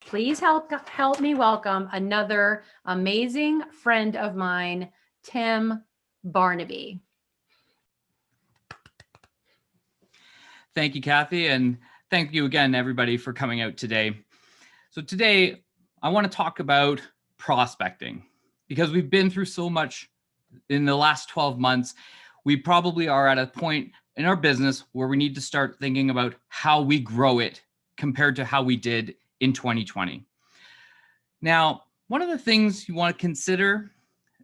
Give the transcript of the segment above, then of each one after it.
Please help me welcome another amazing friend of mine, Tim Barnaby. Thank you, Kathy, and thank you again, everybody, for coming out today. So today, I want to talk about prospecting because we've been through so much in the last 12 months. We probably are at a point in our business where we need to start thinking about how we grow it compared to how we did in 2020. Now, one of the things you want to consider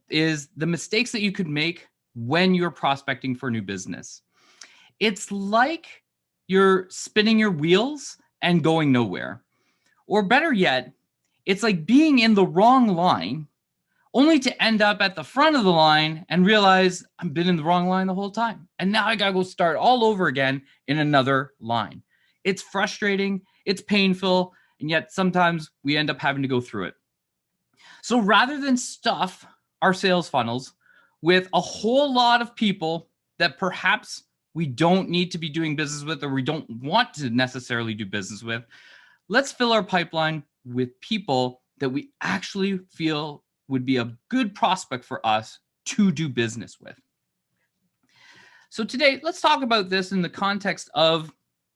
is the mistakes that you could make when you're prospecting for a new business. It's like you're spinning your wheels and going nowhere. Or better yet, it's like being in the wrong line only to end up at the front of the line and realize I've been in the wrong line the whole time. And now I got to go start all over again in another line. It's frustrating, it's painful, and yet sometimes we end up having to go through it. So rather than stuff our sales funnels with a whole lot of people that perhaps we don't need to be doing business with or we don't want to necessarily do business with, let's fill our pipeline with people that we actually feel would be a good prospect for us to do business with. So today, let's talk about this in the context of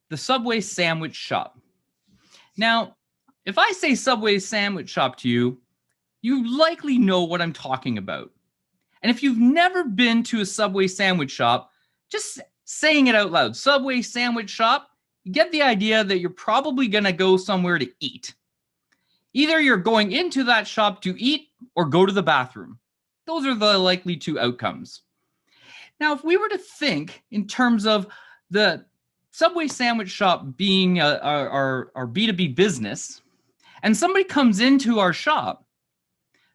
the Subway sandwich shop. Now, if I say Subway sandwich shop to you, you likely know what I'm talking about. And if you've never been to a Subway sandwich shop, just saying it out loud, Subway sandwich shop, you get the idea that you're probably going to go somewhere to eat. Either you're going into that shop to eat or go to the bathroom. Those are the likely two outcomes. Now, if we were to think in terms of the Subway sandwich shop being our B2B business, and somebody comes into our shop,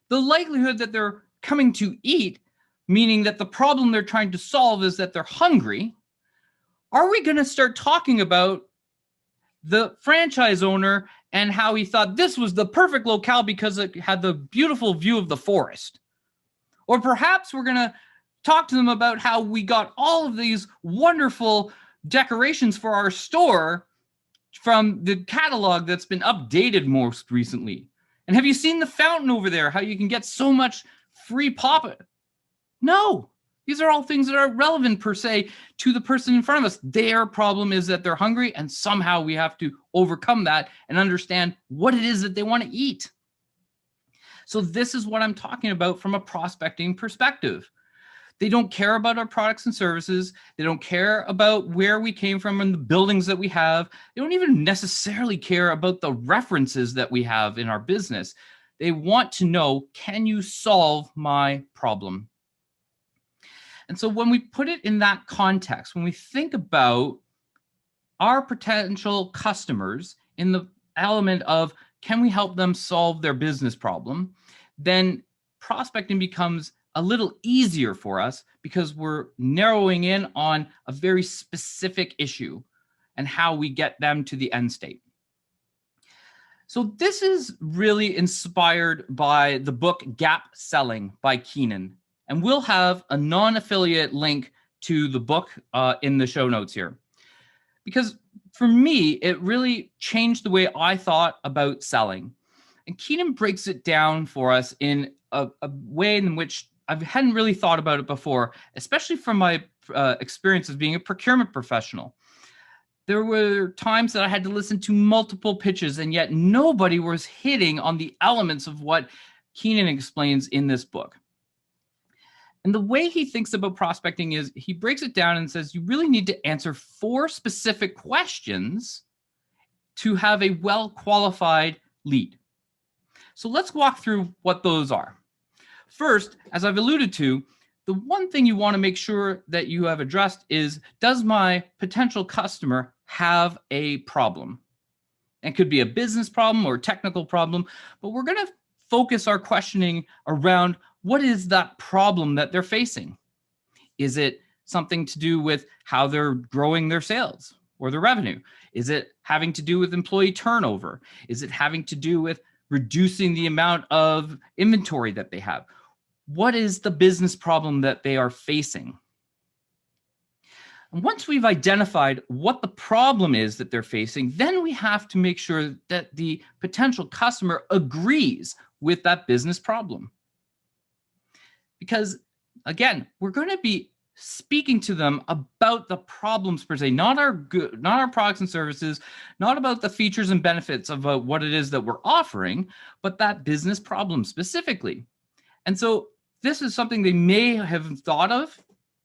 the likelihood that they're coming to eat, meaning that the problem they're trying to solve is that they're hungry, are we going to start talking about the franchise owner and how he thought this was the perfect locale because it had the beautiful view of the forest? Or perhaps we're going to talk to them about how we got all of these wonderful decorations for our store from the catalog that's been updated most recently. And have you seen the fountain over there? How you can get so much free pop? No, these are all things that are relevant per se to the person in front of us. Their problem is that they're hungry, and somehow we have to overcome that and understand what it is that they want to eat. So this is what I'm talking about from a prospecting perspective. They don't care about our products and services. They don't care about where we came from and the buildings that we have. They don't even necessarily care about the references that we have in our business. They want to know, can you solve my problem? And so when we put it in that context, when we think about our potential customers in the element of, can we help them solve their business problem, then prospecting becomes a little easier for us because we're narrowing in on a very specific issue and how we get them to the end state. So this is really inspired by the book Gap Selling by Keenan. And we'll have a non-affiliate link to the book in the show notes here. Because for me, it really changed the way I thought about selling. And Keenan breaks it down for us in a way in which I hadn't really thought about it before, especially from my experience as being a procurement professional. There were times that I had to listen to multiple pitches, and yet nobody was hitting on the elements of what Keenan explains in this book. And the way he thinks about prospecting is he breaks it down and says you really need to answer 4 specific questions to have a well-qualified lead. So let's walk through what those are. First, as I've alluded to, the one thing you want to make sure that you have addressed is, does my potential customer have a problem? It could be a business problem or a technical problem, but we're going to focus our questioning around what is that problem that they're facing? Is it something to do with how they're growing their sales or their revenue? Is it having to do with employee turnover? Is it having to do with reducing the amount of inventory that they have? What is the business problem that they are facing? And once we've identified what the problem is that they're facing, then we have to make sure that the potential customer agrees with that business problem. Because again, we're going to be speaking to them about the problems per se, not our products and services, not about the features and benefits of what it is that we're offering, but that business problem specifically. And so this is something they may have thought of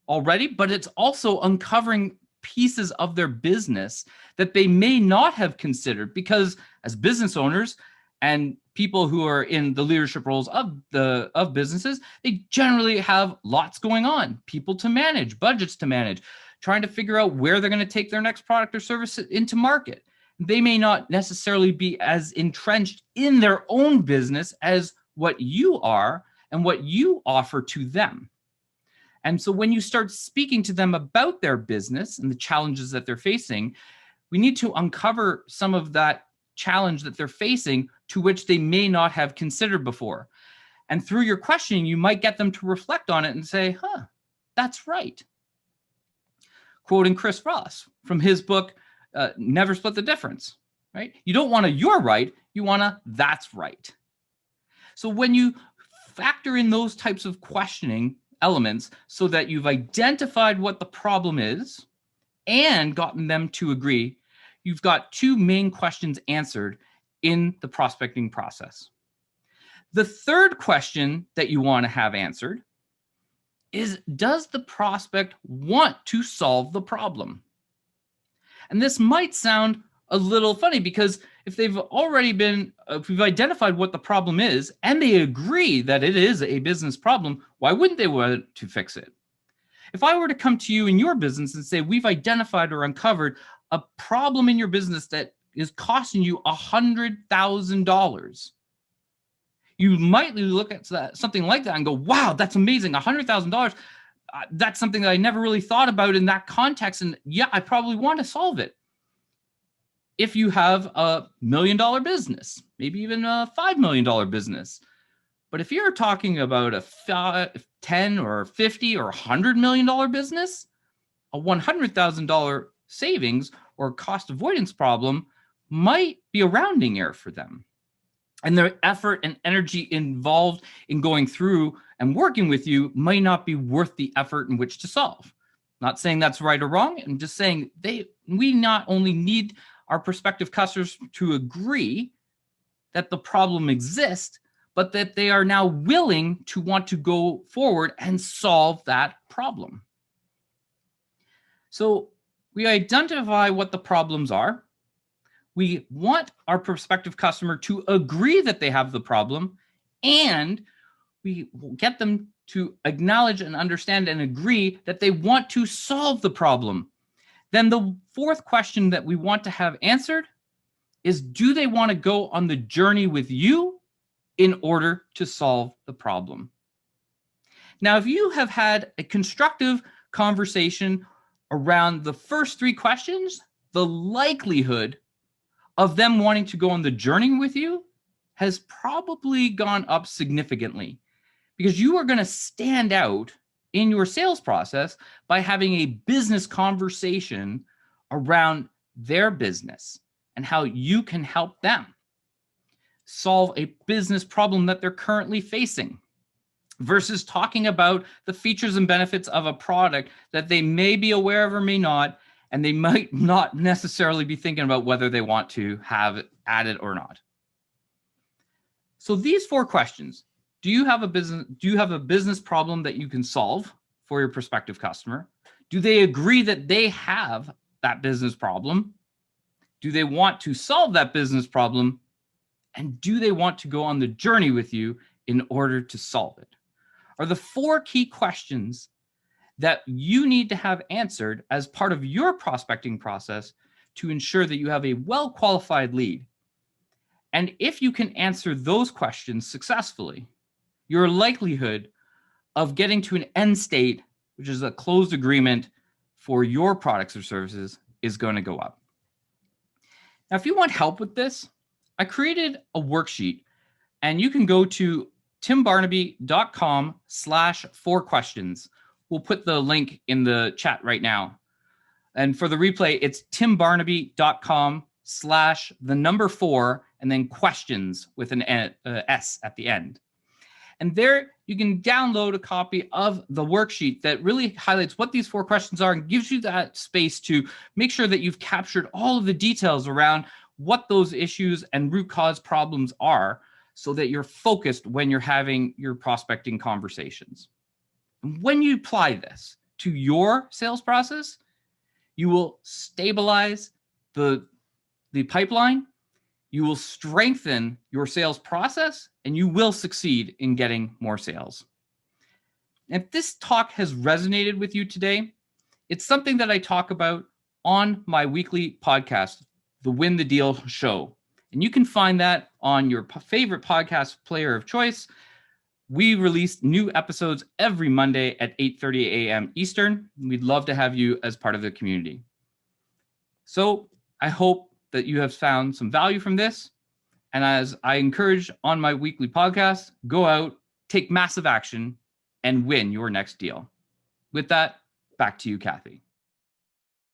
already, but it's also uncovering pieces of their business that they may not have considered, because as business owners and people who are in the leadership roles of businesses, they generally have lots going on, people to manage, budgets to manage, trying to figure out where they're going to take their next product or service into market. They may not necessarily be as entrenched in their own business as what you are and what you offer to them. And so when you start speaking to them about their business and the challenges that they're facing, we need to uncover some of that challenge that they're facing to which they may not have considered before. And through your questioning, you might get them to reflect on it and say, that's right. Quoting Chris Ross from his book, Never Split the Difference, right? You don't want a "you're right," you want a "that's right." So when you factor in those types of questioning elements so that you've identified what the problem is and gotten them to agree, you've got two main questions answered in the prospecting process. The third question that you want to have answered is, does the prospect want to solve the problem? And this might sound a little funny, because if we've identified what the problem is and they agree that it is a business problem, why wouldn't they want to fix it? If I were to come to you in your business and say, we've identified or uncovered a problem in your business that is costing you $100,000, you might look at something like that and go, wow, that's amazing, $100,000. That's something that I never really thought about in that context. And yeah, I probably want to solve it. If you have a $1 million business, maybe even a $5 million business. But if you're talking about a 10 or 50 or $100 million business, a $100,000 savings or cost avoidance problem might be a rounding error for them. And their effort and energy involved in going through and working with you might not be worth the effort in which to solve. Not saying that's right or wrong. I'm just saying we not only need our prospective customers to agree that the problem exists, but that they are now willing to want to go forward and solve that problem. So we identify what the problems are. We want our prospective customer to agree that they have the problem, and we get them to acknowledge and understand and agree that they want to solve the problem. Then the fourth question that we want to have answered is, do they want to go on the journey with you in order to solve the problem? Now, if you have had a constructive conversation around the first three questions, the likelihood of them wanting to go on the journey with you has probably gone up significantly, because you are going to stand out in your sales process by having a business conversation around their business and how you can help them solve a business problem that they're currently facing, versus talking about the features and benefits of a product that they may be aware of or may not, and they might not necessarily be thinking about whether they want to have it added or not. So these four questions: do you have a business problem that you can solve for your prospective customer? Do they agree that they have that business problem? Do they want to solve that business problem? And do they want to go on the journey with you in order to solve it? Are the four key questions that you need to have answered as part of your prospecting process to ensure that you have a well-qualified lead. And if you can answer those questions successfully, your likelihood of getting to an end state, which is a closed agreement for your products or services, is going to go up. Now, if you want help with this, I created a worksheet, and you can go to timbarnaby.com/4questions. We'll put the link in the chat right now. And for the replay, it's timbarnaby.com/4 and then questions with an S at the end. And there you can download a copy of the worksheet that really highlights what these 4 questions are and gives you that space to make sure that you've captured all of the details around what those issues and root cause problems are so that you're focused when you're having your prospecting conversations. And when you apply this to your sales process, you will stabilize the pipeline, you will strengthen your sales process, and you will succeed in getting more sales. If this talk has resonated with you today, it's something that I talk about on my weekly podcast, The Win the Deal Show. And you can find that on your favorite podcast player of choice. We release new episodes every Monday at 8:30 a.m. Eastern. We'd love to have you as part of the community. So I hope that you have found some value from this. And as I encourage on my weekly podcast, go out, take massive action, and win your next deal. With that, back to you, Kathy.